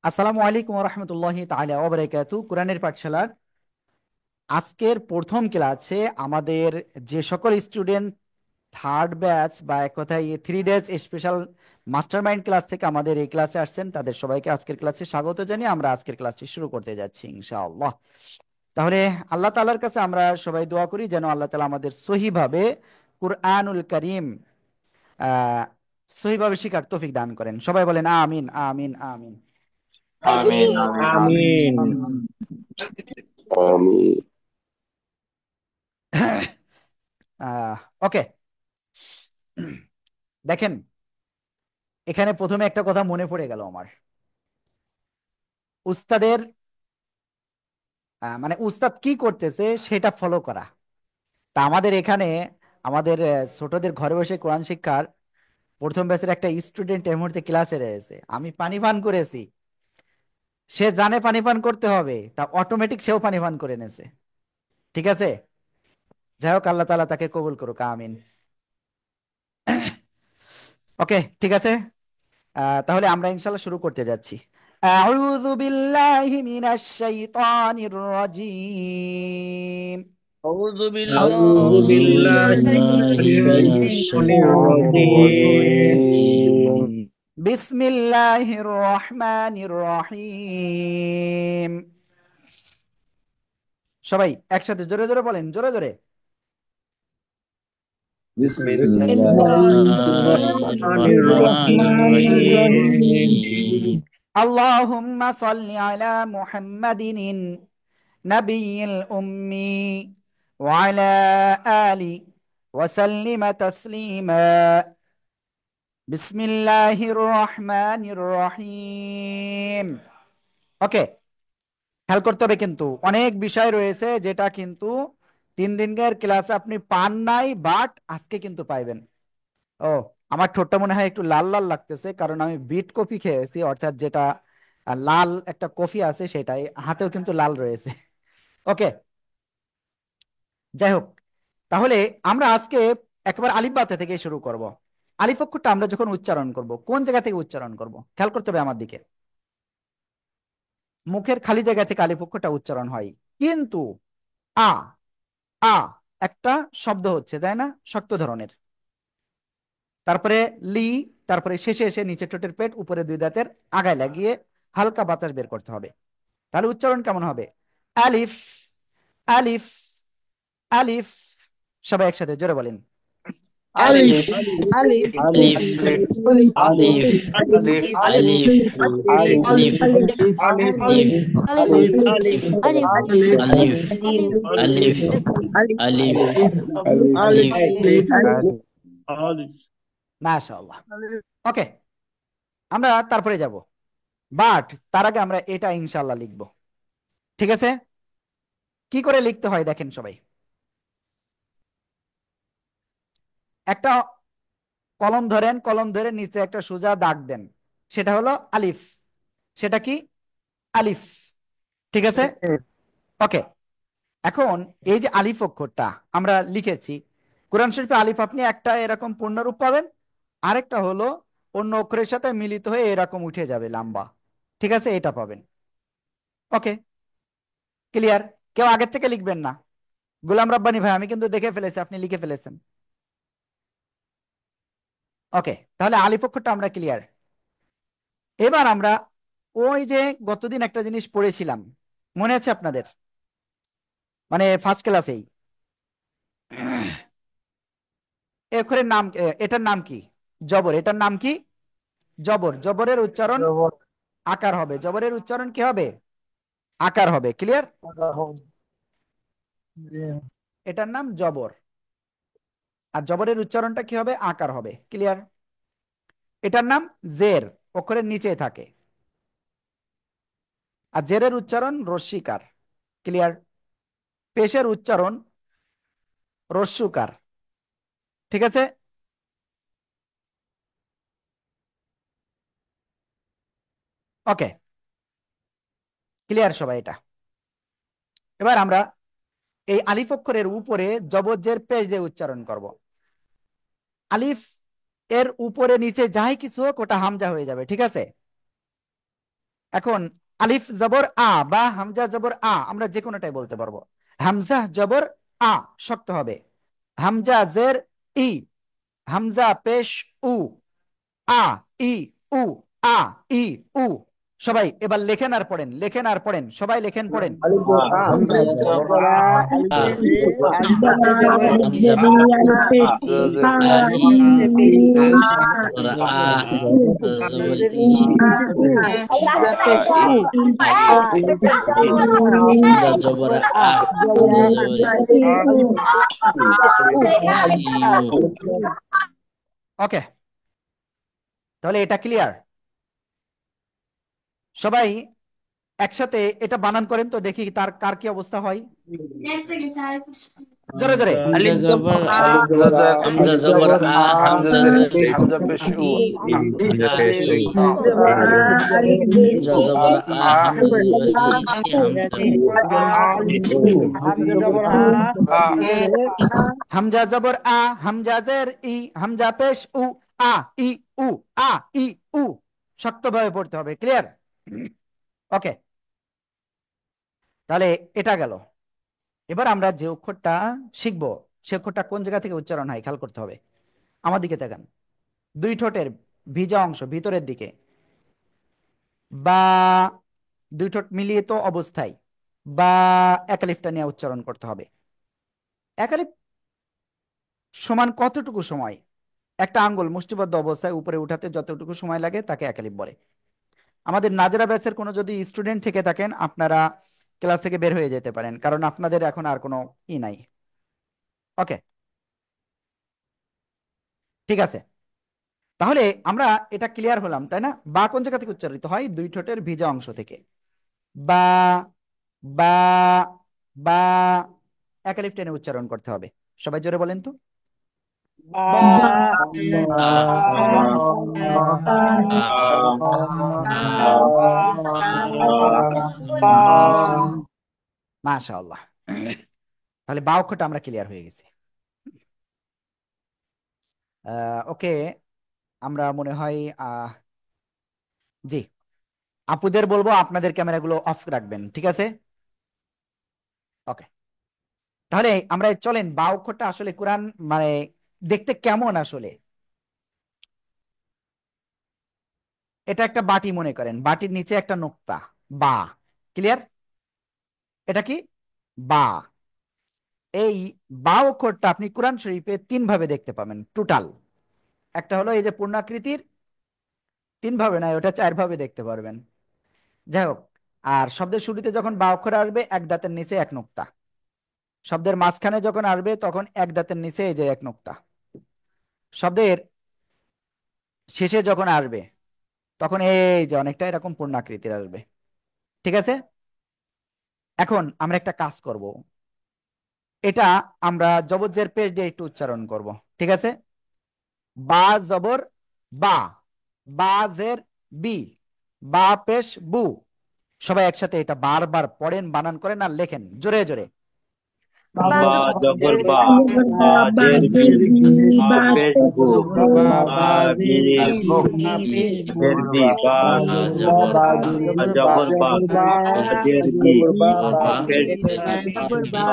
আসসালামু আলাইকুম রহমতুল্লাহি তাআলা ওয়া বারাকাতু। কোরআনের পাঠশালার আজকের প্রথম ক্লাসে আমাদের যে সকল স্টুডেন্ট থার্ড ব্যাচ বা এক কথায় 3 ডেজ স্পেশাল মাস্টারমাইন্ড ক্লাস থেকে আমাদের এই ক্লাসে আসছেন, তাদের সবাইকে আজকের ক্লাসে স্বাগত জানিয়ে আমরা আজকের ক্লাসটি শুরু করতে যাচ্ছি ইনশাআল্লাহ। তাহলে আল্লাহ তাআলার কাছে আমরা সবাই দোয়া করি যেন আল্লাহ তাআলা আমাদের সহিভাবে কুরআনুল কারীম আহ সহিভাবে শিখার তৌফিক দান করেন। সবাই বলেন আমিন আমিন আমিন। আমিন আমিন আমিন। আমিন। আমি ওকে, দেখেন, এখানে প্রথমে একটা কথা মনে পড়ে গেল আমার। উস্তাদের মানে উস্তাদ কি করতেছে সেটা ফলো করা। তা আমাদের এখানে আমাদের ছোটদের ঘরে বসে কোরআন শিক্ষার প্রথম ব্যাচের একটা স্টুডেন্ট এই মুহূর্তে ক্লাসে রয়েছে। আমি পানি পান করেছি, সে জানে পানি পান করতে হবে, তা অটোমেটিক সেও পানি পান করে নেছে। ঠিক আছে, যাই হোক, আল্লাহ তাআলা তাকে কবুল করুক, আমিন। ওকে, ঠিক আছে। তাহলে আমরা ইনশাল্লাহ শুরু করতে যাচ্ছি। আউযু বিল্লাহি মিনাশ শাইতানির রাজীম। أعوذ আউযু بالله أعوذ من বিল্লাহি بالله মিনাশ من শাইতানির الشيطان রাজীম। الرجيم. বিসমিল্লাহির রহমানির রহিম। সবাই একসাথে জোরে জোরে বলেন, জোরে জোরে। بسم الله বিসমিল্লাহির الرحمن রহমানির রহিম। الرحيم. আল্লাহুম্মা সাল্লি আলা মুহাম্মাদিন নাবিয়্যিল উম্মি ওয়া আলা আলি ওয়া সাল্লিমা তাসলিমা। বিসমিল্লাহির রহমানির রহিম। ওকে, খেয়াল করতে হবে, কিন্তু অনেক বিষয় রয়েছে যেটা কিন্তু 3 দিনের ক্লাসে আপনি পান নাই, বাট আজকে কিন্তু পাইবেন। ও, আমার ঠোঁটটা মনে হয় একটু লাল লাল লাগতেছে, কারণ আমি বিট কফি খেয়েছি, অর্থাৎ যেটা লাল একটা কফি আছে সেটাই, হাতেও কিন্তু লাল রয়েছে। ওকে, যাই হোক, তাহলে আমরা আজকে একবার আলিফ বাতা থেকে শুরু করব। আলিফ অক্ষরটা আমরা যখন উচ্চারণ করব, কোন জায়গা থেকে উচ্চারণ করব খেয়াল করতে হবে আমার দিকে। মুখের খালি জায়গা থেকে আলিফ অক্ষরটা উচ্চারণ হয়, কিন্তু আ আ একটা শব্দ হচ্ছে, তাই না, শক্ত ধরনের। তারপরে লি, তারপরে শেষে এসে নিচে ঠোঁটের পেট, উপরে দুই দাঁতের আগায় লাগিয়ে হালকা বাতাস বের করতে হবে। তাহলে উচ্চারণ কেমন হবে? আলিফ, আলিফ, আলিফ। সবাই একসাথে জোরে বলেন। আলিফ ألف ألف আলিফ ألف আলিফ ألف আলিফ ألف আলিফ ألف আলিফ ألف আলিফ ألف আলিফ ألف আলিফ আলিফ ألف আলিফ ألف মাশাআল্লাহ। ওকে, আমরা তারপরে যাব, বাট তার আগে আমরা এটা ইনশাআল্লাহ লিখব। ঠিক আছে, কি করে লিখতে হয় দেখেন সবাই। একটা কলম ধরেন, কলম ধরে নিচে একটা সোজা দাগ দেন, সেটা হলো আলিফ। সেটা কি? আলিফ। ঠিক আছে, ওকে। এখন এই যে আলিফ অক্ষরটা আমরা লিখেছি, কোরআন শরীফে আলিফ আপনি একটা এরকম পূর্ণরূপ পাবেন, আরেকটা হলো অন্য অক্ষরের সাথে মিলিত হয়ে এরকম উঠে যাবে লম্বা। ঠিক আছে, এটা পাবেন। ওকে, ক্লিয়ার? কেউ আগের থেকে লিখবেন না। গোলাম রাব্বানি ভাই, আমি কিন্তু দেখে ফেলেছি আপনি লিখে ফেলেছেন। ওকে, তাহলে আলিফ অক্ষরটা আমরা ক্লিয়ার। এবার আমরা ওই যে গতদিন একটা জিনিস পড়েছিলাম, মনে আছে আপনাদের? মানে ফার্স্ট ক্লাসেই, এই অক্ষরের নাম, এটার নাম কি? জবর। এটার নাম কি? জবর। জবরের উচ্চারণ আকার হবে। জবরের উচ্চারণ কি হবে? আকার হবে। ক্লিয়ার? এটার নাম জবর, আর জবরের উচ্চারণটা কি হবে? আকার হবে। ক্লিয়ার? এটার নাম জের, অক্ষরের নিচে থাকে, আর জেরের উচ্চারণ রস্যিকার। ক্লিয়ার? পেশের উচ্চারণ রস্যুকার। ঠিক আছে, ওকে, ক্লিয়ার সবাই এটা? এবার আমরা এই আলিফ অক্ষরের উপরে জবর পেশ দিয়ে উচ্চারণ করব। আলিফ এর উপরে নিচে যাই কিছু হোক ওটা হামজা হয়ে যাবে। ঠিক আছে, এখন আলিফ জবর আ বা হামজা জবর আ আমরা যে কোনোটাই বলতে পারবো। হামজা জবর আ শক্ত হবে। হামজা জের ই, হামজা পেশ উ, আ ই উ, আ ই উ। সবাই এবার লেখেন আর পড়েন, লেখেন আর পড়েন, সবাই লেখেন পড়েন। হামজা জবর আলিফ আ জের আলিফ হামজা জবর হামজা আলি জবর আ জবর ই হামজা পেশ উ আলি হামজা জবর আ হামজা জবর ইউ। ওকে, তাহলে এটা ক্লিয়ার? সবাই একসাথে এটা বানান করেন তো দেখি তার কার কি অবস্থা হয়। জোরে জোরে। হামজা জবর আ আলিফ জবর আ হামজা জবর আ হামজা জবর হামজা পেশ উ আ ই হামজা জবর আ হামজা জবর ই হামজা হামজা জবর হা হামজা জবর আ, হামজা জের ই, হামজা পেশ উ, আ ই উ, আ ই উ। শক্তভাবে পড়তে হবে, ক্লিয়ার? ওকে, তাহলে এটা গেল। এবার আমরা যে অক্ষরটা শিখবো সে অক্ষরটা কোন জায়গা থেকে উচ্চারণ হয় খেয়াল করতে হবে। আমার দিকে তাকান, দুই ঠোঁটের ভিজা অংশ ভিতরের দিকে বা দুই ঠোঁট মিলিয়ে তো অবস্থায় বা একালিফটা নিয়ে উচ্চারণ করতে হবে। একালিফ সমান কতটুকু সময়? একটা আঙ্গুল মুষ্টিবদ্ধ অবস্থায় উপরে উঠাতে যতটুকু সময় লাগে তাকে একালিফ বলে। আমাদের নাজরা ব্যাচের কোনো যদি স্টুডেন্ট থেকে থাকেন আপনারা ক্লাস থেকে বের হয়ে যেতে পারেন, কারণ আপনাদের এখন আর কোনো নাই। ওকে, ঠিক আছে। তাহলে আমরা এটা ক্লিয়ার হলাম, তাই না? বা কোন জায়গা থেকে উচ্চারিত হয়? দুই ঠোঁটের ভিজা অংশ থেকে। বা বা বা একালিফ টেনে উচ্চারণ করতে হবে। সবাই জোরে বলেন তো। আ আ মাশাআল্লাহ, তাহলে বা অক্ষরটা আমরা ক্লিয়ার হয়ে গেছি। ওকে, আমরা মনে হয় জি আপুদের বলবো আপনাদের ক্যামেরাগুলো অফ রাখবেন, ঠিক আছে? ওকে, তাহলে আমরা চলেন বা অক্ষরটা আসলে কোরআন মানে দেখতে কেমন আসলে। এটা একটা বাটি মনে করেন, বাটির নিচে একটা নোক্তা, বা। ক্লিয়ার? এটা কি? বা। এই বা অক্ষরটা আপনি কোরআন শরীফে তিন ভাবে দেখতে পাবেন টোটাল। একটা হলো এই যে পূর্ণাকৃতির, তিন ভাবে নয়, ওটা চার ভাবে দেখতে পারবেন। যাই হোক, আর শব্দের শুরুতে যখন বা অক্ষর আসবে এক দাঁতের নিচে এক নোক্তা, শব্দের মাঝখানে যখন আসবে তখন এক দাঁতের নিচে এই যে এক নোক্তা, শব্দের শেষে যখন আসবে তখন এই যে অনেকটা এরকম পূর্ণাকৃতির আসবে। ঠিক আছে, এখন আমরা একটা কাজ করব, এটা আমরা জবরজের পেশ দিয়ে একটু উচ্চারণ করব। ঠিক আছে, বা জবর বা, বা জের বি, বা পেশ বু। সবাই একসাথে এটা বারবার পড়েন, বানান করেন আর লেখেন জোরে জোরে। বা জবর বা বা জের বি বা পেশ বু বা বি জের বি বা বা জবর বা জবর বা বা জের বি জবর বা পেশ বা বি বি বা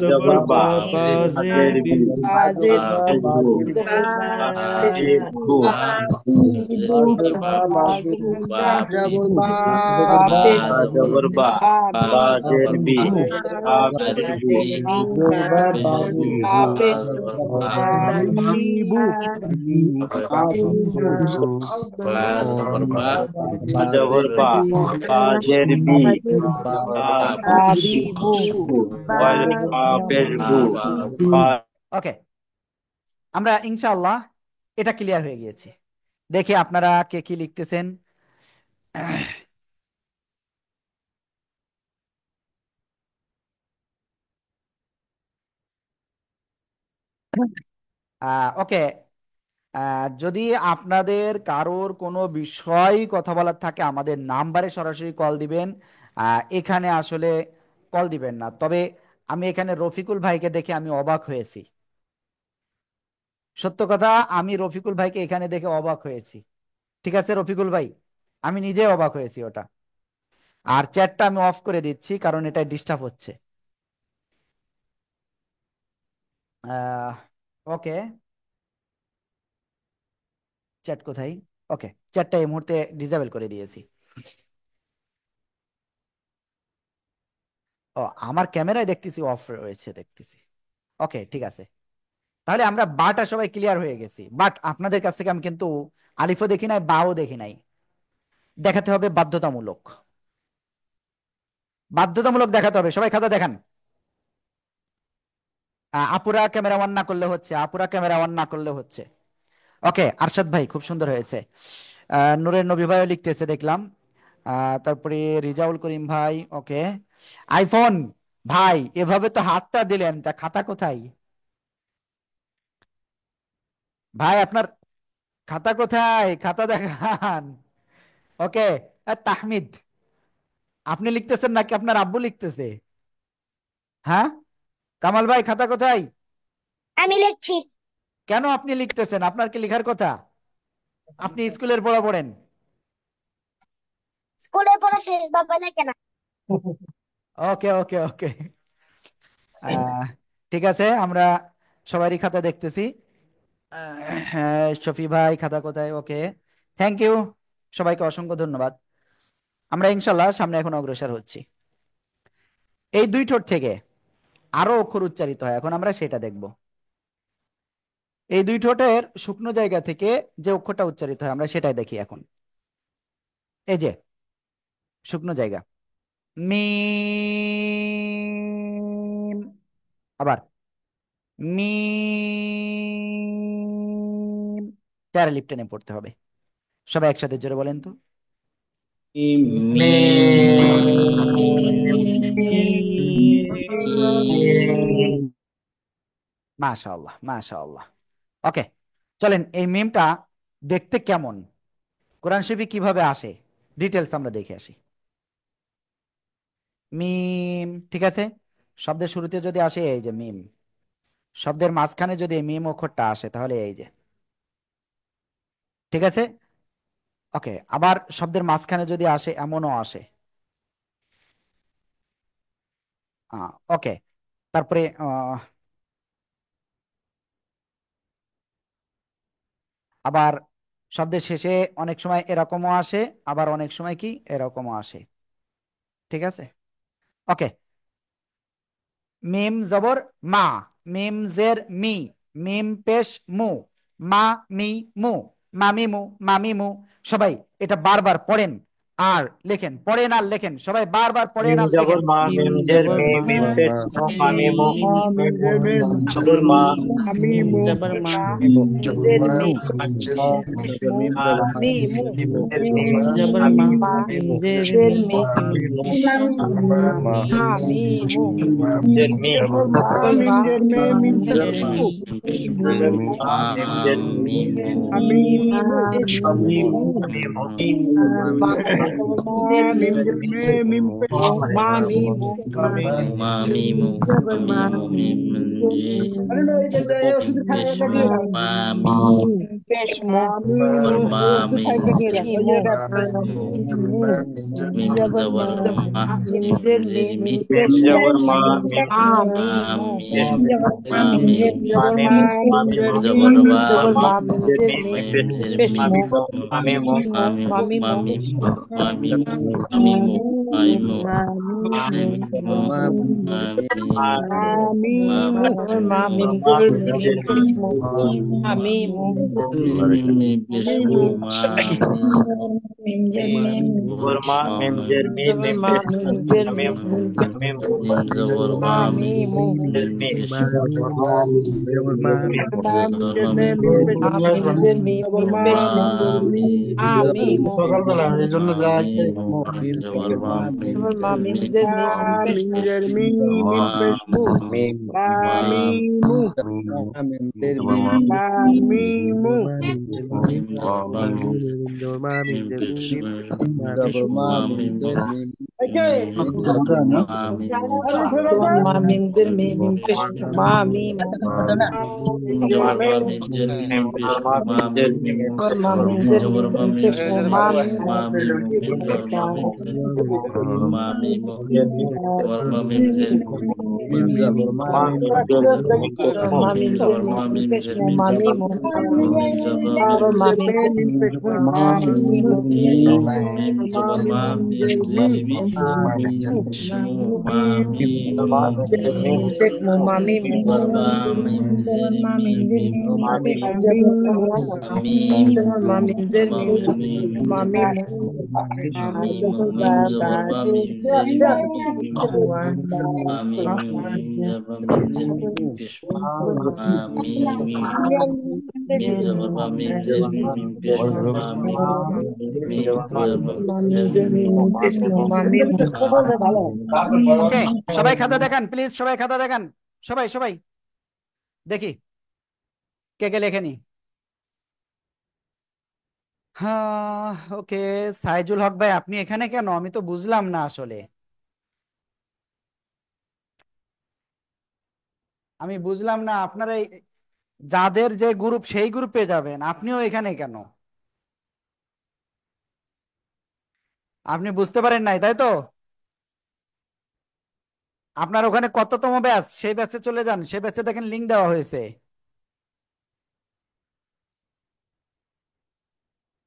জবর বা জবর বা জের বি বা পেশ বু বা বি বু বা জের বা বা বি বা বা জবর জবর বা বা বা জের জবর বি বা বা পেশ আলিফ বু বি পেশ বু বা জবর বা জবর বা বা জবর বা বা জবর বা বা জের বি বা বা পেশ বু বা পেশ বা বু বা বা ওকে, আমরা ইনশাআল্লাহ এটা ক্লিয়ার হয়ে গিয়েছি। দেখি আপনারা কে কি লিখতেছেন। ওকে, যদি আপনাদের কারোর কোনো বিষয় কথা বলার থাকে আমাদের নাম্বারে সরাসরি কল দিবেন। এখানে আসলে কল দিবেন না। তবে আমি এখানে রফিকুল ভাইকে দেখে আমি অবাক হয়েছি। সত্য কথা, আমি রফিকুল ভাইকে এখানে দেখে অবাক হয়েছি। ঠিক আছে রফিকুল ভাই, আমি নিজে অবাক হয়েছি ওটা। আর চ্যাটটা আমি অফ করে দিচ্ছি কারণ এটা ডিস্টার্ব হচ্ছে। ওকে, চ্যাট কোথায়? ওকে, চ্যাটটা এই মুহূর্তে ডিসেবল করে দিয়েছি। ও, আমার ক্যামেরায় দেখতেছি অফ রয়েছে, দেখতেছি। ওকে, ঠিক আছে। তাহলে আমরা বাটা সবাই ক্লিয়ার হয়ে গেছি, বাট আপনাদের কাছ থেকে আমি কিন্তু আলিফও দেখি নাই, বাও দেখি নাই। দেখাতে হবে বাধ্যতামূলক, বাধ্যতামূলক দেখাতে হবে। সবাই খাতা দেখান। আপুরা ক্যামেরা অন না করলে হচ্ছে, আপুরা ক্যামেরা অন না করলে হচ্ছে। ওকে, আরশাদ ভাই খুব সুন্দর হয়েছে। নূরের নবী ভাইও লিখতেছে দেখলাম। তারপরে রিজাউল করিম ভাই, ওকে। আইফোন ভাই এভাবে তো হাতটা দিলেন, তা খাতা কোথায় ভাই? আপনার খাতা কোথায়? খাতা দেখান। ওকে। তাহমিদ, আপনি লিখতেছেন নাকি আপনার আব্বু লিখতেছে? হ্যাঁ, কামাল ভাই খাতা কোথায়? আমি লিখছি। কেন আপনি লিখতেছেন? আপনার কি লেখার কথা? আপনি স্কুলের পড়া পড়েন। স্কুলে পড়া শেষ, বাবা লেখে না। ওকে ওকে ওকে। ঠিক আছে, আমরা সবারই খাতা দেখতেছি। হ্যাঁ, শফি ভাই খাতা কোথায়? ওকে, থ্যাংক ইউ, সবাইকে অসংখ্য ধন্যবাদ। আমরা ইনশাল্লাহ সামনে এখন অগ্রসর হচ্ছি। এই দুই ঠোঁট থেকে আরো অক্ষর উচ্চারিত হয়, এখন আমরা সেটা দেখব। এই দুই ঠোঁটের শুকনো জায়গা থেকে যে অক্ষরটা উচ্চারিত হয় আমরা সেটাই দেখি এখন। এই যে শুকনো জায়গা, মিম। আবার মিম, চার লিপ টেনে পড়তে হবে। সবাই একসাথে জোরে বলেন তো। মাশাআল্লাহ মাশাআল্লাহ। ওকে, চলেন এই মিমটা দেখতে কেমন, কোরআন শরীফে কিভাবে আসে, ডিটেলস আমরা দেখে আসি। মিম, ঠিক আছে। শব্দের শুরুতে যদি আসে এই যে মিম, শব্দের মাঝখানে যদি এই মিম অক্ষরটা আসে তাহলে এই যে, ঠিক আছে। ওকে, আবার শব্দের মাঝখানে যদি আসে এমনও আসে। ওকে, তারপরে আবার শব্দের শেষে অনেক সময় এরকমও আসে, আবার অনেক সময় কি এরকমও আসে। ঠিক আছে, ওকে। মিম জবর মা, মিম জের মি, মিম পেশ মু, মা মি মু, মামিমু মামিমু। সবাই এটা বারবার পড়েন আর লেখেন, পড়েন আর লেখেন, সবাই বারবার পড়েন মিম আর জবর লেখেন। মা, মিম মিম জের জবর মি, মা, মিম মা পেশ মু, মামি মু, মিম জবর মিম মা, জবর মা, আমি মু, জবর মা, মু জের মে, মু, পেশ জবর মু, মিম মা, জবর মা, মি মু, মু জের মি, মিম জবর মামি মা, মু, মিম মু জের জের মে, মু, আমি মু, আমি মু, জের মি, জবর মা, মিম জের মা, মু, জবর মা, মিম জের মি, আমি মু, মামি মু, মামি মু, মা, জের মে, মা মি মু, মামি জবর মা, Pesh পেশ মু, মি মু, জবর মা, মিম জের মে, মিম পেশ মু, জবর মা, মিম আমি মু, জের মি, জবর মামি মা, মু, মিম মামি জের মু, মি, জবর মা, মা, মিম মিম জের জের মি, মে, মিম পেশ পেশ মামি মু, মু, মামি মু, মামি মু, মা, জবর মা, মিম মা, জের মিম মে, জের মি, পেশ মু, আমি মু, জবর মা, মিম জের মি, জবর মিম মা, পেশ মিম জের মামি মে, মু, মামি মু, আমি মু, জের মি, মিম জের মে, মিম পেশ মু, আমি মু, জবর মা, মিম জের মে, মিম পেশ মু, মিম Ma mim zir mi mim pish ma mi mo. Ma mim zir mi mim pish ma mi mo. Ma mim zir mi mim pish ma mi mo. Ma mim zir mi ma mi mo. Zir mi mim pish ma mi mo. Ma mim zir mi mim pish ma mi mo. Zabur ba ba do wa. Ma mim zir mi mim pish ma mi mo. ওকে, সবাই খাতা দেখান please, সবাই খাতা দেখান, সবাই সবাই দেখি কে কে লেখেনি। হ্যাঁ, ওকে। সাইজুল হক ভাই, আপনি এখানে কেন? আমি তো বুঝলাম না আসলে, আমি বুঝলাম না আপনারা যাদের যে গ্রুপ সেই গ্রুপে যাবেন, আপনিও এখানে কেন? আপনি বুঝতে পারেন নাই তাই তো? আপনার ওখানে কততম ব্যাচ, সেই ব্যাচে চলে যান, সেই ব্যাচে দেখেন লিংক দেওয়া হয়েছে।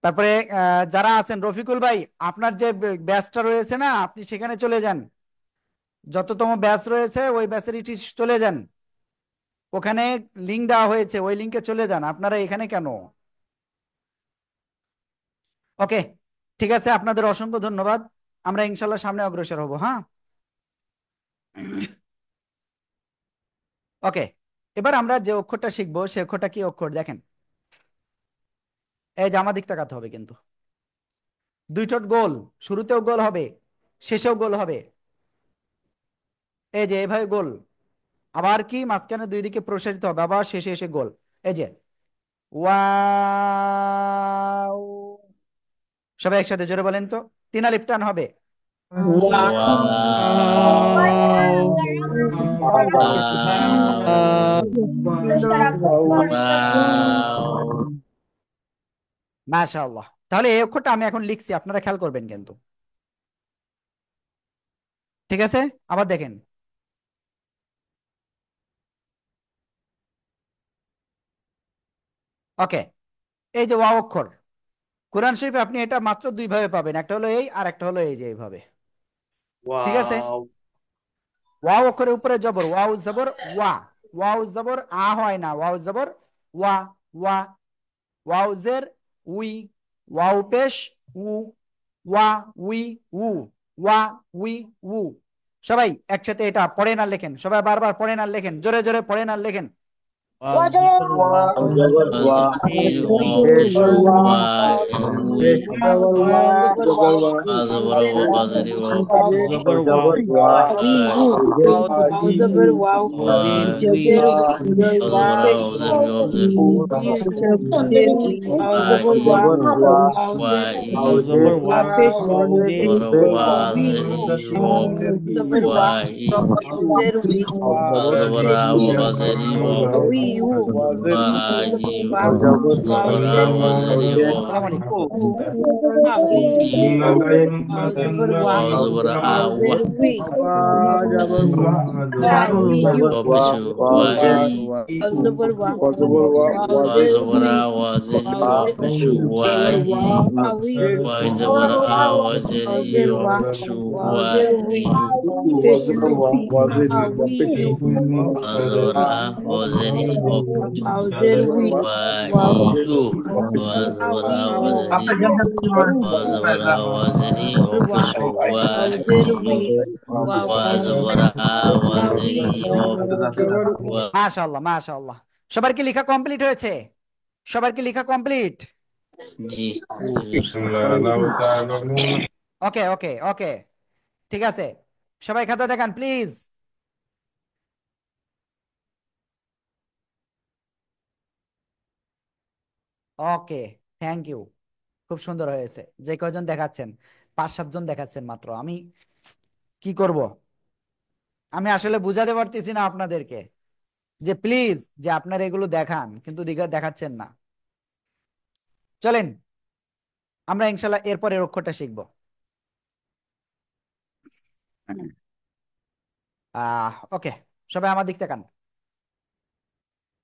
তারপরে যারা আছেন, রফিকুল ভাই, আপনার যে ব্যাচটা রয়েছে না, আপনি সেখানে চলে যান, যততম ব্যাচ রয়েছে ওই ব্যাচের ইটি চলে যান, ওখানে লিংক দেওয়া হয়েছে, ওই লিংকে চলে যান। আপনারা এখানে কেন? ওকে, ঠিক আছে, আপনাদের অসংখ্য ধন্যবাদ। আমরা ইনশাল্লাহ সামনে অগ্রসর হব। হ্যাঁ, ওকে। এবার আমরা যে অক্ষরটা শিখবো সে অক্ষরটা কি অক্ষর দেখেন। এই যে আমার দিক তাকাতে হবে কিন্তু, দুই ঠোঁট গোল, শুরুতেও গোল হবে, শেষেও গোল হবে। এই যে এভাবে গোল, আবার কি মাঝখানে দুই দিকে প্রসারিত হবে, আবার শেষে এসে গোল। এই যে ওয়াও, সবাই একসাথে জোরে বলেন তো, তিন আলিফ টান হবে। মাশাআল্লাহ। তাহলে এই অক্ষরটা আমি এখন লিখছি, আপনারা খেয়াল করবেন কিন্তু, ঠিক আছে? আবার দেখেন, ওকে। এই যে ওয়াও অক্ষর, কোরআন শরীফে আপনি এটা মাত্র দুই ভাবে পাবেন, একটা হলো এই আর একটা হলো এই যে এইভাবে, ঠিক আছে? ওয়াও অক্ষরের উপরে জবর, ওয়াও জবর ওয়া, ওয়াও জবর আ হয় না, ওয়াও জবর ওয়া, ওয়া। ওয়াও জের উই, ওয়াও পেশ উ, ওয়া উই উ, ওয়া উই উ। সবাই একসাথে এটা পড়েন আর লেখেন, সবাই বারবার পড়েন আর লেখেন, জোরে জোরে পড়েন আর লেখেন। Zabur wow. Zir fish zir zabur wow. Zir fish zabur wow. Zir আসসালামু আলাইকুম। মাশাআল্লাহ মাশাআল্লাহ। সবার কি লেখা কমপ্লিট হয়েছে? সবার কি লেখা কমপ্লিট? ওকে ওকে ওকে, ঠিক আছে। সবাই খাতা দেখান প্লিজ। ওকে, থ্যাংক ইউ, খুব সুন্দর হয়েছে। যে কয়জন দেখাচ্ছেন, 5-7 জন দেখাচ্ছেন মাত্র, আমি কি করব? আমি আসলে বুঝাতে পারতেছি না আপনাদেরকে যে প্লিজ যে আপনারা এগুলো দেখান, কিন্তু দেখাচ্ছেন না। চলেন আমরা ইনশাল্লাহ এরপরের অক্ষরটা শিখব। ওকে, সবাই আমার দিক তাকান।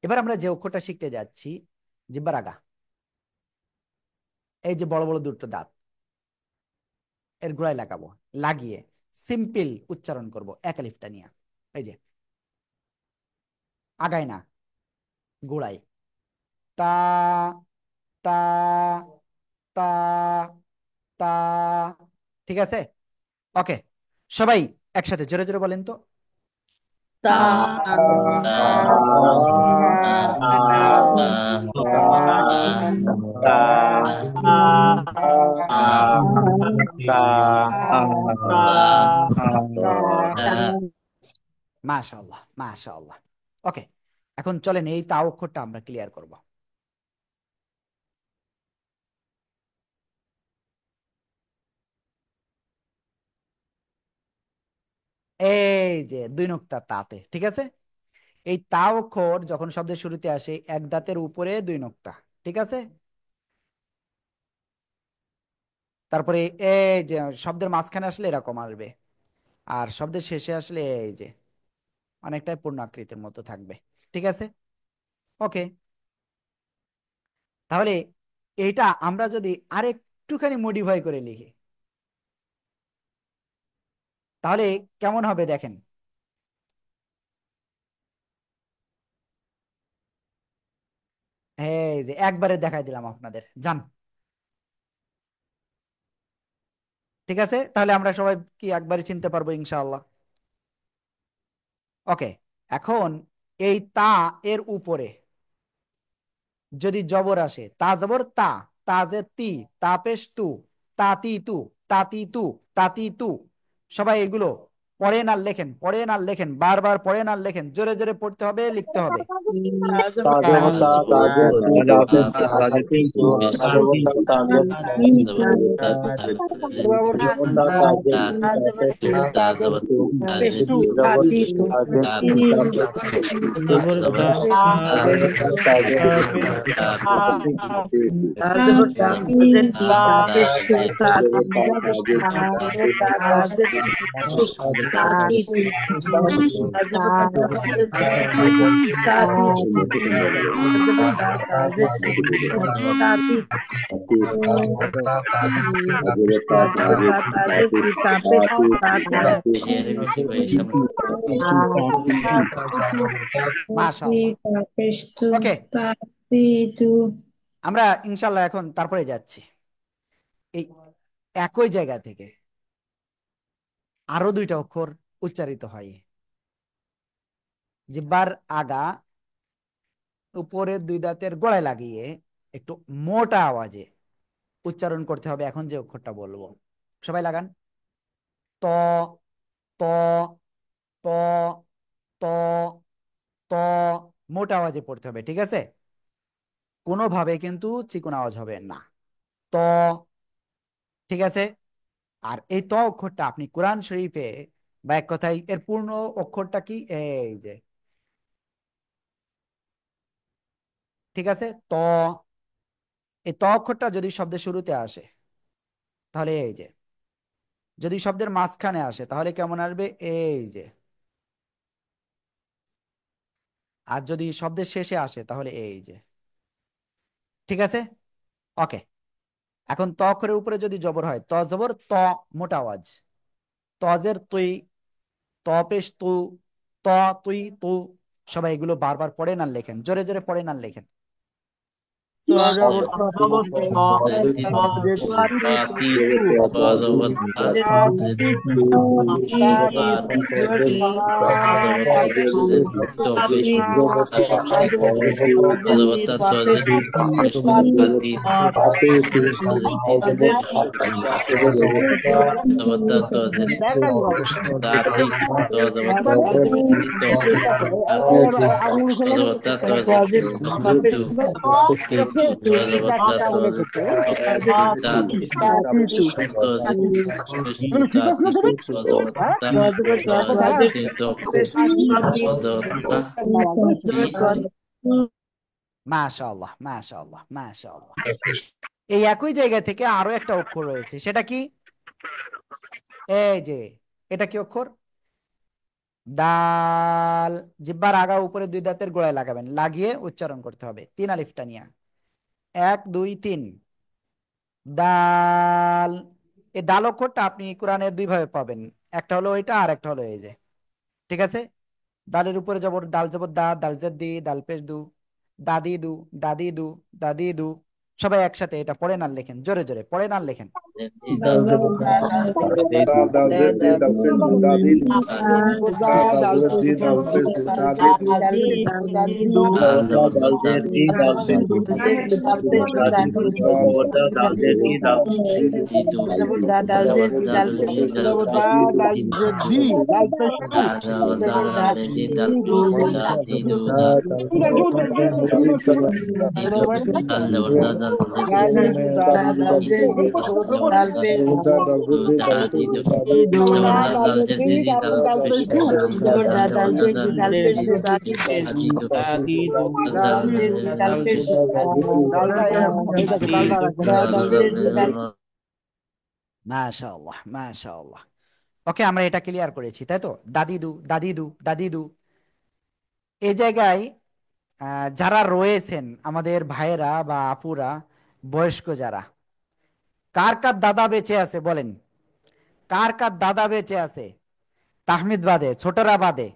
এবার আমরা যে অক্ষরটা শিখতে যাচ্ছি, জিহ্বার আগা, এই যে বড় বড় দুটো দাঁত, এর গোড়ায় লাগাবো, লাগিয়ে সিম্পল উচ্চারণ করব এক আলিফটা নিয়ে। এই যে আগায় না, গোড়ায়। তা, তা, তা, তা। ঠিক আছে? ওকে, সবাই একসাথে জোরে জোরে বলেন তো। তা মাশাআল্লাহ, মাশাআল্লাহ। ওকে, এখন চলেন এই তা অক্ষরটা আমরা ক্লিয়ার করব। এই যে দুই নোক্তা তাতে, ঠিক আছে? এই তা অক্ষর যখন শব্দের শুরুতে আসে, এক দাঁতের উপরে দুই নোক্তা, ঠিক আছে? তারপরে এই যে শব্দের মাঝখানে আসলে এরকম আসবে, আর শব্দের শেষে আসলে এই যে অনেকটাই পূর্ণ আকৃতির মতো থাকবে, ঠিক আছে? ওকে, তাহলে এইটা আমরা যদি আরেকটুখানি মডিফাই করে লিখি, তাহলে কেমন হবে দেখেন। এই যে একবারে দেখাই দিলাম আপনাদের, জান। ঠিক আছে, তাহলে আমরা সবাই কি একবারে চিনতে পারবো ইনশাআল্লাহ। ওকে, এখন এই তা এর উপরে যদি জবর আসে, তা জবর তা, তাজে তি, তাপেশ তু, তাতি তু, তাতি তু, তাতি তু। সবাই এগুলো পড়েন আর লেখেন, পড়েন আর লেখেন, বারবার পড়েন আর লেখেন, জোরে জোরে পড়তে হবে, লিখতে হবে। মাশাআল্লাহ। ওকে, আমরা ইনশাল্লাহ এখন তারপরে যাচ্ছি। এই একই জায়গা থেকে আরো দুইটা অক্ষর উচ্চারিত হয়। জিহ্বার আগা উপরের দুই দাঁতের গোড়ায় লাগিয়ে একটু মোটা আওয়াজে উচ্চারণ করতে হবে। এখন যে অক্ষরটা বলবো, সবাই লাগান। ত, ত, ত, ত, ত। মোটা আওয়াজে পড়তে হবে, ঠিক আছে? কোনোভাবে কিন্তু চিকন আওয়াজ হবে না। ত, ঠিক আছে? আর এই ত অক্ষরটা আপনি কোরআন শরীফে, বা এক কথায় এর পূর্ণ অক্ষরটা কি, এই যে, ঠিক আছে? ত, এই ত অক্ষরটা যদি শব্দের শুরুতে আসে তাহলে এই যে, যদি শব্দের মাঝখানে আসে তাহলে কেমন আসবে, এই যে, আর যদি শব্দের শেষে আসে তাহলে এই যে, ঠিক আছে? ওকে, এখন ত অক্ষরের উপরে যদি জবর হয়, ত জবর ত, মোটা আওয়াজ, তজের তুই, ত পেশ তু, ত, তুই, তু। সবাই এগুলো বারবার পড়েন আর লেখেন, জোরে জোরে পড়েন আর লেখেন। দাঁতটা বলে দিতে দাঁতিতু মাশাআল্লাহ, মাশাআল্লাহ, মাশাআল্লাহ। এই একই জায়গা থেকে আরো একটা অক্ষর রয়েছে, সেটা কি? এই যে, এটা কি অক্ষর? ডাল। জিহ্বার আগা উপরে দুই দাঁতের গোড়ায় লাগাবেন, লাগিয়ে উচ্চারণ করতে হবে 3 আলিফটা নিয়ে। 1 2 3 দাল। এই দাল অক্ষরটা আপনি কোরআনে দুই ভাবে পাবেন, একটা হলো এটা আর একটা হলো এই যে, ঠিক আছে? দালের উপরে জবর, দাল জবর দা, দাল জের দি, দাল পেশ দু, দাদি দু, দাদি দু, দাদি দু। সবাই একসাথে এটা পড়েন আর লেখেন, জোরে জোরে পড়েন আর লেখেন। দাল জবর দা দাল পেশ Da da দা zed di da pes du da di du. দা Da da দাল zed পেশ di da দা pes du da di du. দাদি দাদি দু Da da zed di da pes du. দাল পেশ দু Da di দাদি du দু da da da zed di da di du. জবর দা দাল জেদ দি দাল পেশ দু জবর দা দাল জেদ দি দাল পেশ দু জবর দা দি দু Da da দাদি দু দাল জেদ দি দাল পেশ da da zed di da pes du da di দু du. দাল জেদ দি দাল পেশ দু জবর দা দাল জেদ দি দাল পেশ দু দাদি পেশ দু দাল জেদ দি দাল পেশ দু দালটা এই দেখো দালটা রাখবেন দাল জেদ দি দাল মাশাআল্লাহ, মাশাআল্লাহ। ওকে, আমরা এটা ক্লিয়ার করেছি, তাই তো? দাদি দু, দাদি দু, দাদি দু। এই জায়গায় যারা রয়েছেন আমাদের ভাইয়েরা বা আপুরা, বয়স্ক যারা, কার কার দাদা বেঁচে আছে বলেন? কার কার দাদা বেঁচে আছে? তাহমিদ বাদে, ছোটরা বাদে,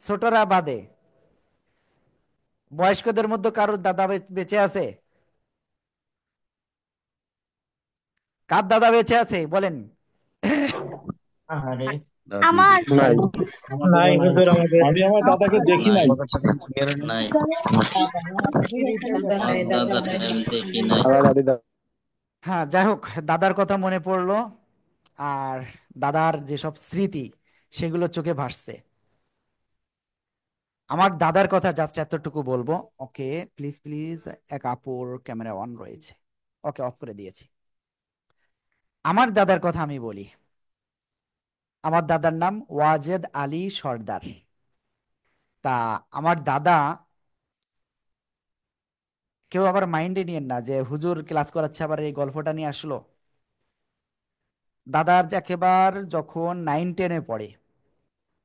ছোটরা বাদে। বয়স্কদের মধ্যে কারোর দাদা বেঁচে আছে? কার দাদা বেঁচে আছে বলেন? আমার নাই নাই হুজুর আমাদের আমি আমার দাদাকে দেখি নাই। দাদা নাই দাদা নাই দাদা দাদি দা হ্যাঁ, যাই হোক, দাদার কথা মনে পড়লো, আর দাদার যেসব স্মৃতি সেগুলো চোখে ভাসছে। আমার দাদার কথা জাস্ট এতটুকু বলবো। ওকে, প্লিজ প্লিজ, এক আপুর ক্যামেরা অন রয়েছে, ওকে অফ করে দিয়েছি। আমার দাদার কথা আমি বলি। আমার দাদার নাম ওয়াজেদ আলী সর্দার। তা আমার দাদা, কেউ আবার মাইন্ডে নিয়েন না যে হুজুর ক্লাস করাচ্ছে আবার এই গল্পটা নিয়ে আসলো। দাদার একেবারে যখন 9 10-এ পড়ে,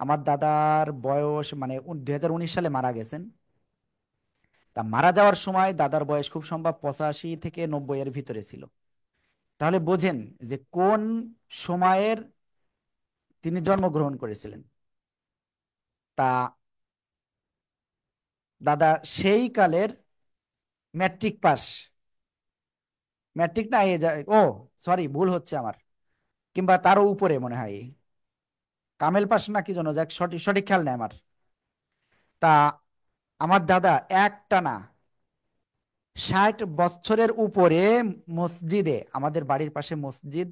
আমার দাদার বয়স মানে 2019 সালে মারা গেছেন। তা মারা যাওয়ার সময় দাদার বয়স খুব সম্ভব 85 থেকে 90 এর ভিতরে ছিল। তাহলে বোঝেন যে কোন সময়ের তিনি জন্মগ্রহণ করেছিলেন। তা দাদা সেই কালের ম্যাট্রিক পাস, ম্যাট্রিক না ও সরি, ভুল হচ্ছে আমার, কিংবা তারও উপরে মনে হয়, কামেল পাস না কি যেন, যাক সঠিক সঠিক খেয়াল নেই আমার। তা আমার দাদা একটানা 60 বছরের উপরে মসজিদে, আমাদের বাড়ির পাশে মসজিদ,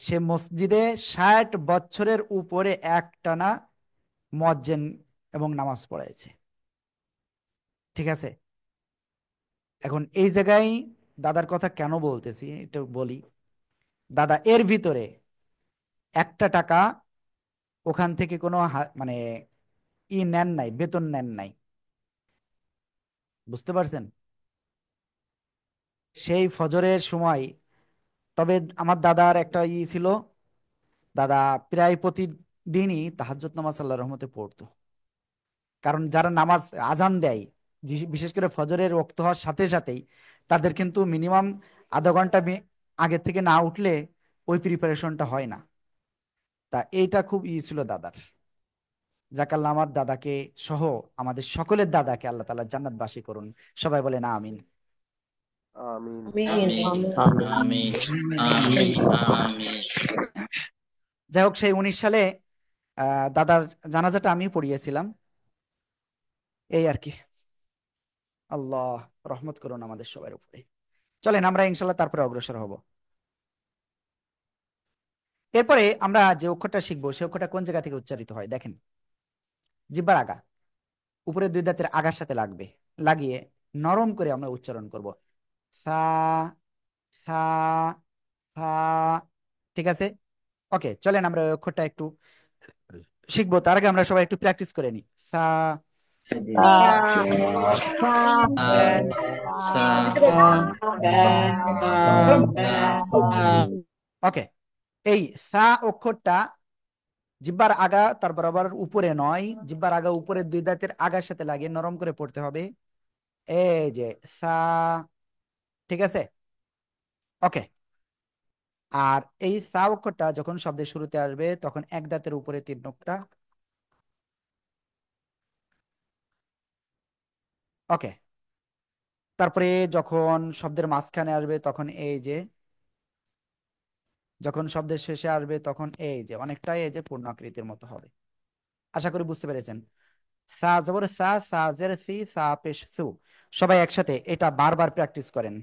সে মসজিদে 60 বছরের উপরে একটানা মুয়াজ্জিন এবং নামাজ পড়াইছে। ঠিক আছে? এখন এই জায়গায় দাদার কথা কেন বলতেছি একটু বলি। দাদা এর ভিতরে একটা টাকা ওখান থেকে কোনো মানে নেন নাই, বেতন নেন নাই। বুঝতে পারছেন? সেই ফজরের সময়, তবে আমার দাদার একটা ছিল, দাদা প্রায় প্রতিদিনই তাহাজ্জুদ নামাজ আল্লাহর রহমতে পড়তো। কারণ যারা নামাজ আজান দেয়, বিশেষ করে ফজরের ওয়াক্ত হওয়ার সাথে সাথেই, তাদের কিন্তু মিনিমাম আধা ঘন্টা আগে থেকে না উঠলে ওই প্রিপারেশনটা হয় না। তা এইটা খুব ছিল দাদার। যাক, আল্লাহ আমার দাদাকে সহ আমাদের সকলের দাদাকে আল্লাহ তাআলা জান্নাতবাসী করুন। সবাই বলেন আমিন। আমিন যাই হোক, সেই 19 সালে দাদার জানাজাটা আমি পড়িয়েছিলাম, এই আর কি। আল্লাহ রহমত করুন আমাদের সবার উপরে। চলেন আমরা ইনশাল্লাহ তারপরে অগ্রসর হব। এরপরে আমরা যে অক্ষরটা শিখবো সে অক্ষরটা কোন জায়গা থেকে উচ্চারিত হয় দেখেন। জিহ্বার আগা, উপরে দুই দাঁতের আগার সাথে লাগবে, লাগিয়ে নরম করে আমরা উচ্চারণ করব। সা সা সা। ঠিক আছে, ওকে, চলেন আমরা ওই অক্ষরটা একটু শিখবো। তার আগে আমরা সবাই একটু প্র্যাকটিস করে নিই। সা। ওকে, এই সা অক্ষরটা জিহ্বার আগা তার বরাবর উপরে নয়, জিহ্বার আগা উপরের দুই দাঁতের আগার সাথে লাগিয়ে নরম করে পড়তে হবে। এই যে সা। ঠিক আছে, ওকে। আর এই সা অক্ষরটা যখন শব্দের শুরুতে আসবে তখন এক দাঁতের উপরে তিন নোক্তা। ওকে, তারপরে যখন শব্দের মাঝখানে আসবে তখন এই যে, যখন শব্দের শেষে আসবে তখন এই যে, অনেকটাই এই যে পূর্ণ আকৃতির মতো হবে। আশা করি বুঝতে পেরেছেন। সা জবর সা, সা জের সি, সা পেশ সু। সবাই একসাথে এটা বারবার প্র্যাকটিস করেন।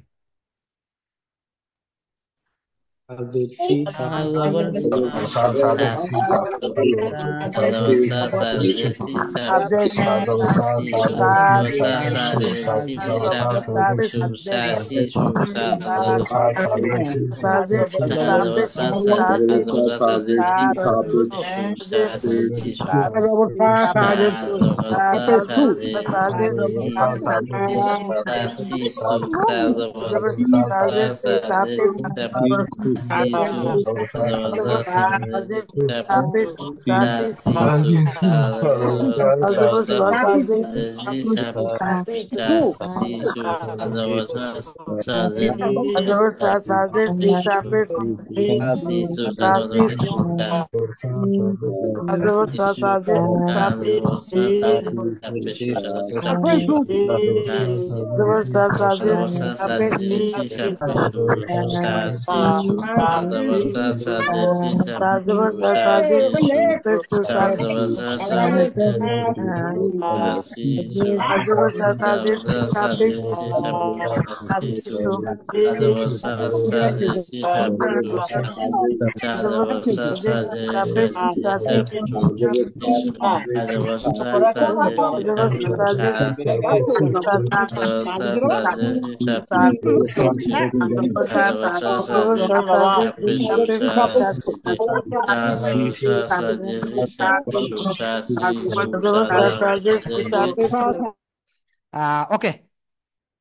ওকে,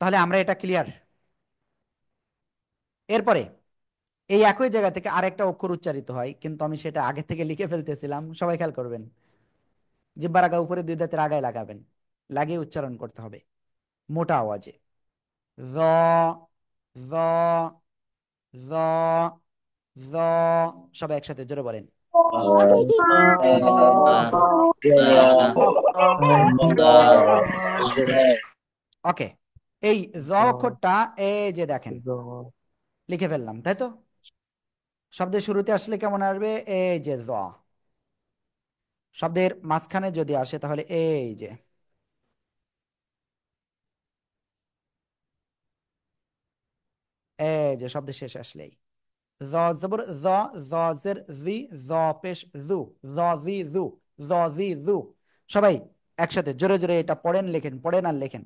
তাহলে আমরা এটা ক্লিয়ার। এরপরে এই একই জায়গা থেকে আরেকটা অক্ষর উচ্চারিত হয়, কিন্তু আমি সেটা আগে থেকে লিখে ফেলতেছিলাম, সবাই খেয়াল করবেন। জিহ্বার আগা উপরে দুই দাঁতের আগায় লাগাবেন, লাগিয়ে উচ্চারণ করতে হবে মোটা আওয়াজে। জ জ জ জ। সবাই একসাথে জোরে বলেন। ওকে, এই জ অক্ষরটা এই যে দেখেন লিখে ফেললাম, তাই তো? শব্দের শুরুতে আসলে কেমন আসবে? এই যে জ। শব্দের মাঝখানে যদি আসে তাহলে এই যে, এই যে শব্দের শেষে আসলেই জ জবর জ, জ জের জি, জ পেশ জু, জ জি জু, জ জি জু। সবাই একসাথে জোরে জোরে এটা পড়েন, লেখেন, পড়েন আর লেখেন।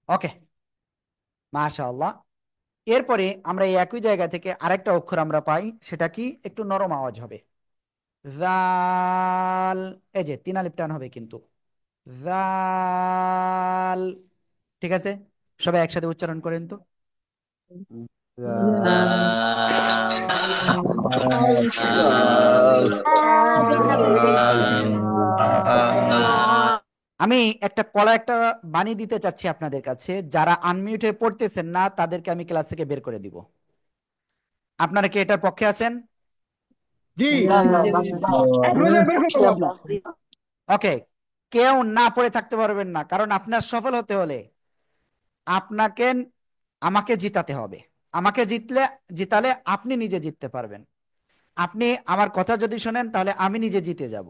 ওকে, মাশাআল্লাহ। এরপরে আমরা এই একই জায়গা থেকে আরেকটা অক্ষর আমরা পাই, সেটা কি একটু নরম আওয়াজ হবে। জাল। এই যে তিন আলিফ টান হবে কিন্তু। জাল। ঠিক আছে, সবাই একসাথে উচ্চারণ করেন তো। আমি একটা কড়া একটা বাণী দিতে চাচ্ছি আপনাদের কাছে, যারা আনমিউট হয়ে পড়তেছেন না তাদেরকে আমি ক্লাস থেকে বের করে দিব। আপনারা কি এটার পক্ষে আছেন? ওকে, কেউ না পড়ে থাকতে পারবেন না, কারণ আপনার সফল হতে হলে আপনাকে আমাকে জিতাতে হবে। আমাকে জিতালে আপনি নিজে জিততে পারবেন। আপনি আমার কথা যদি শোনেন তাহলে আমি নিজে জিতে যাব,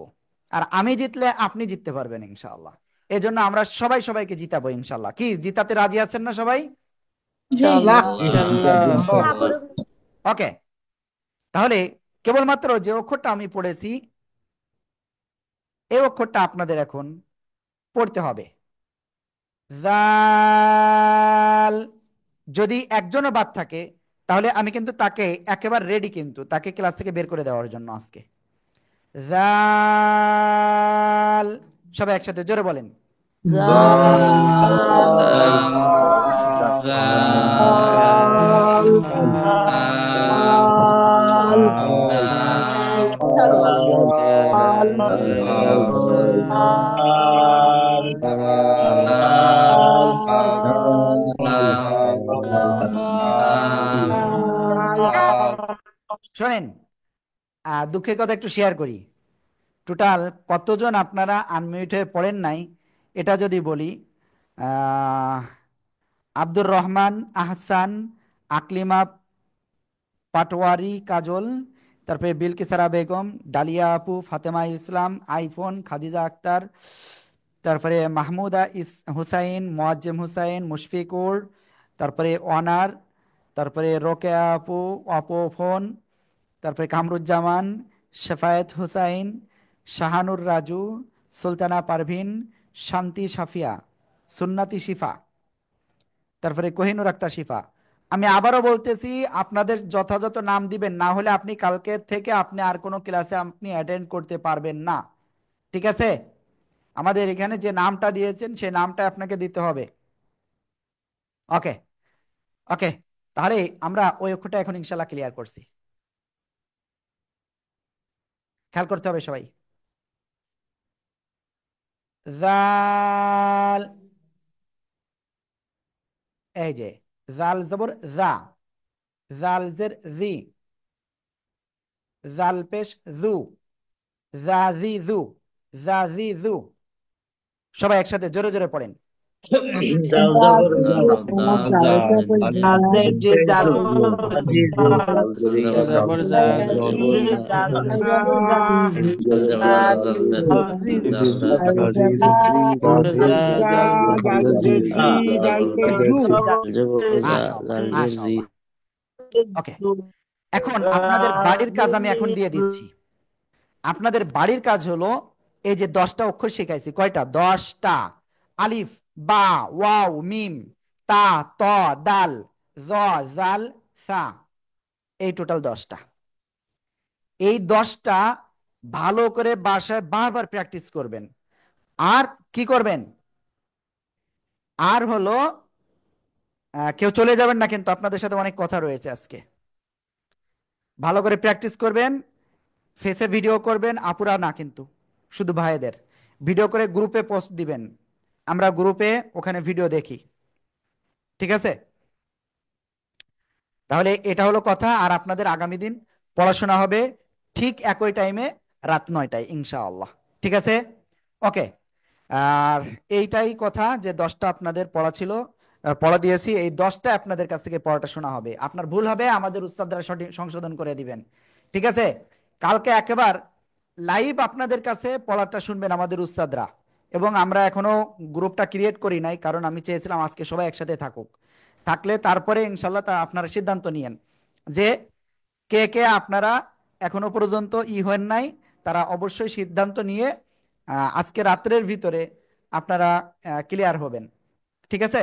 আর আমি জিতলে আপনি জিততে পারবেন ইনশাআল্লাহ। এই জন্য আমরা সবাই সবাইকে জিতাবো ইনশাআল্লাহ। কি জিতাতে রাজি আছেন না সবাই? জি। ইনশাল্লাহ। দোয়া করুন। ওকে, তাহলে কেবলমাত্র যে অক্ষরটা আমি পড়েছি এই অক্ষরটা আপনাদের এখন পড়তে হবে, জাল। যদি একজনও বাদ থাকে তাহলে আমি কিন্তু তাকে একেবারে রেডি, কিন্তু তাকে ক্লাস থেকে বের করে দেওয়ার জন্য আজকে। জাল, সবাই একসাথে জোরে বলেন। জাল জাল জাল শোনেন, দুঃখের কথা একটু শেয়ার করি। টোটাল কতজন আপনারা আনমিউট হয়ে পড়েন নাই এটা যদি বলি, আহ, আব্দুর রহমান, আহসান, আকলিমা পাটোয়ারি, কাজল, তারপরে বিলকিসারা বেগম, ডালিয়া আপু, ফাতেমা ইসলাম, আইফোন, খাদিজা আক্তার, তারপরে মাহমুদা হুসাইন, মোয়াজ্জেম হুসাইন, মুশফিকুর, তারপরে অনার, তারপরে রোকেয়া আপু, অপো ফোন, তারপরে কামরুজ্জামান, শেফায়েত হুসাইন, শাহানুর রাজু, সুলতানা পারভিন, শান্তি সাফিয়া, সুন্নাতি শিফা, তারপরে কোহিনুর আক্তার শিফা। আমি আবারও বলতেছি, আপনাদের যথাযথ নাম দিবেন, না হলে আপনি কালকে থেকে আপনি আর কোনো ক্লাসে আপনি অ্যাটেন্ড করতে পারবেন না। ঠিক আছে? আমাদের এখানে যে নামটা দিয়েছেন সেই নামটা আপনাকে দিতে হবে। ওকে, ওকে, তাহলে আমরা ওই অক্ষরটা এখন ইনশাল্লাহ ক্লিয়ার করছি। খেয়াল করতে হবে সবাই। জাল, এই যে জাল জবর জা, জাল জের জি, জাল পেশ জু, জা জি জু, জা জি জু। সবাই একসাথে জোরে জোরে পড়েন। জাল জবর জা, জাল জবর জাল জাল জি জি, জবর জাল জাল জবর জাল জাল জবর জাল জের জি জাল পেশ জু। মাশাআল্লাহ, মাশাআল্লাহ। ওকে, এখন আপনাদের বাড়ির কাজ আমি এখন দিয়ে দিচ্ছি। আপনাদের বাড়ির কাজ হলো, এই যে 10টা অক্ষর শিখাইছি, কয়টা? 10টা। আলিফ, বা, ওয়াও, মিম, তা, ত, দাল, জ, জাল, সা, এই টোটাল 10টা। এই 10টা ভালো করে বাসায় বারবার প্র্যাকটিস করবেন। আর কি করবেন? আর হলো, কেউ চলে যাবেন না কিন্তু, আপনাদের সাথে অনেক কথা রয়েছে আজকে। ভালো করে প্র্যাকটিস করবেন, ফেসে ভিডিও করবেন, আপুরা না কিন্তু, শুধু ভাইদের ভিডিও করে গ্রুপে পোস্ট দিবেন, আমরা গ্রুপে ওখানে ভিডিও দেখি। ঠিক আছে? তাহলে এটা হলো কথা। আর আপনাদের আগামী দিন পড়াশোনা হবে ঠিক একই টাইমে, রাত 9টায় ইনশাআল্লাহ। ঠিক আছে? ওকে। আর এইটাই কথা, যে 10টা আপনাদের পড়া ছিল, পড়া দিয়েছি, এই 10টা আপনাদের কাছ থেকে পড়াটা শোনা হবে। আপনার ভুল হবে আমাদের উস্তাদরা সঠিক সংশোধন করে দিবেন। ঠিক আছে? কালকে একেবার লাইভ আপনাদের কাছে পড়াটা শুনবেন আমাদের উস্তাদরা। এবং আমরা এখনো গ্রুপটা ক্রিয়েট করি নাই, কারণ আমি চেয়েছিলাম আজকে সবাই একসাথে থাকুক। থাকলে তারপরে ইনশাল্লাহ তা আপনারা সিদ্ধান্ত নিয়েন যে কে কে আপনারা এখনো পর্যন্ত হন নাই, তারা অবশ্যই সিদ্ধান্ত নিয়ে আজকে রাত্রের ভিতরে আপনারা ক্লিয়ার হবেন। ঠিক আছে?